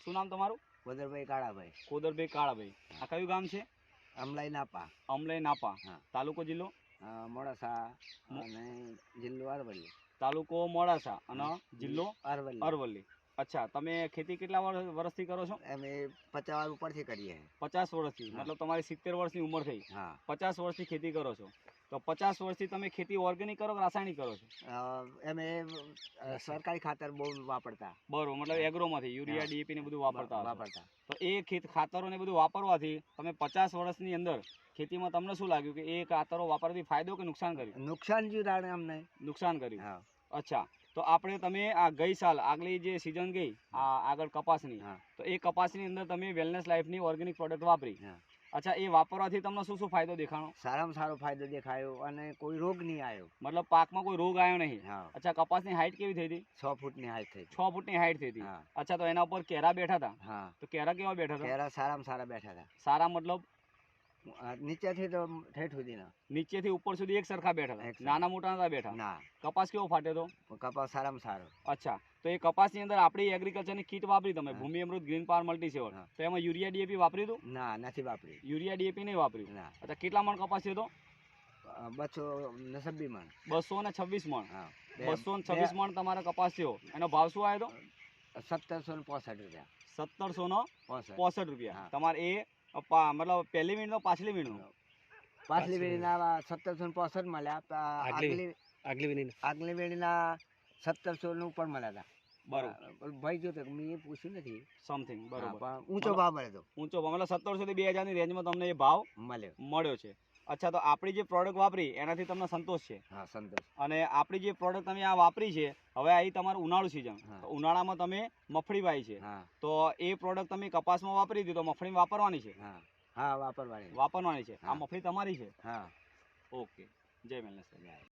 શું નામ તમારું? કોદરભાઈ કાળાભાઈ. કોદરભાઈ કાળાભાઈ. આ કયું ગામ છે? અમલાઈ નાપા. અમલાઈ નાપા. હા. તાલુકો જિલ્લો? મોડાસા અને જિલ્લો અરવલ્લી. તાલુકો મોડાસા અને જિલ્લો અરવલ્લી. અરવલ્લી. અચ્છા, તમે ખેતી કેટલા વર્ષથી કરો છો? અમે 50 વર્ષ ઉપરથી કરીએ. 50 વર્ષથી. હા. મતલબ તમારી 70 વર્ષની ઉંમર થઈ. હા. 50 વર્ષથી ખેતી કરો છો. તો 50 વર્ષથી તમે ખેતી ઓર્ગેનિક કરો કે રાસાયણિક કરો છો? અમે સરકારી ખાતર બહુ વાપરતા. બરોબર, મતલબ એગ્રોમાંથી યુરિયા, હા. ડીએપી ને બધું વાપરતા હશો. વાપરતા. તો એ ખાતરો ને બધું વાપરવાથી તમે 50 વર્ષની અંદર ખેતીમાં તમને શું લાગ્યું કે એ ખાતરો વાપરવાથી ફાયદો કે નુકસાન કર્યું? નુકસાન જ્યું તાણે અમને. નુકસાન કર્યું. હા. અચ્છા, તો આપણે તમે આ ગઈ સાલ આગલી જે સિઝન ગઈ આ આગળ કપાસની, હા. તો એ કપાસની અંદર તમે વેલનેસ લાઈફની ઓર્ગેનિક પ્રોડક્ટ વાપરી. હા. અચ્છા, એ વાપરવાથી તમને શું શું ફાયદો દેખાણો? સારામાં સારો ફાયદો દેખાયો અને કોઈ રોગ નહીં આવ્યો. મતલબ પાકમાં કોઈ રોગ આવ્યો નહીં. હા. અચ્છા, કપાસની હાઈટ કેવી થઈ હતી? 6 ફૂટની હાઈટ થઈ. 6 ફૂટની હાઈટ થઈ હતી. હા. અચ્છા, તો એના ઉપર કેરા બેઠા હતા. હા. તો કેરા કેવા બેઠા હતા? કેરા સારામાં સારા બેઠા હતા. સારા મતલબ નીચેથી તો ઠેઠ સુધીના. નીચેથી ઉપર સુધી એક સરખા બેઠા એક હતા, સરખા. નાના મોટા નતા બેઠા. ના, કપાસ કેવો ફાટ્યો હતો? કપાસ સારામાં સારો. અચ્છા, તો એ કપાસની અંદર આપણી એગ્રીકલ્ચરની કીટ વાપરી તમે, હા. ભૂમિ અમૃત ગ્રીન પાવર મલ્ટી સેવર, હા. તો એમાં યુરિયા ડીએપી વાપર્યું હતું? ના, નથી વાપરી. યુરિયા ડીએપી નહીં વાપર્યું. ના. અચ્છા, કેટલા મણ કપાસ થયો હતો? 226 મણ. 226 મણ. હા. 226 મણ તમારા કપાસ થયો. એનો ભાવ શું આવ્યો હતો? 1765 રૂપિયા. 1765 રૂપિયા. હા. તમારે એ મતલબ પહેલી વીણનો પાછલી વીણનો? પાછલી વેણીના 1765 મળ્યા. આગલી વેણીના 1700 ઉપર મળ્યા હતા. બરોબર, ભાઈ જો મેં એ પૂછ્યું નથી. સમથિંગ. હા, બરોબર, પણ ઊંચો ભાવ મળ્યો ઊંચો ભાવ મતલબ 1700 થી 2000 ની રેન્જમાં તમને એ ભાવ મળ્યો. મળ્યો છે. અચ્છા, તો આપણી જે પ્રોડક્ટ વાપરી એનાથી તમને સંતોષ છે? હા, સંતોષ. અને આપણી જે પ્રોડક્ટ તમે આ વાપરી છે, હવે આવી તમારું ઉનાળુ સિઝન, હા. તો ઉનાળામાં તમે મગફળી વાવી છે, હા. તો એ પ્રોડક્ટ તમે કપાસમાં વાપરી હતી, તો મગફળી વાપરવાની છે? હા. હા, વાપરવાની. વાપરવાની છે. આ હા. મગફળી તમારી છે? હા. ઓકે, જય વેલનેસ.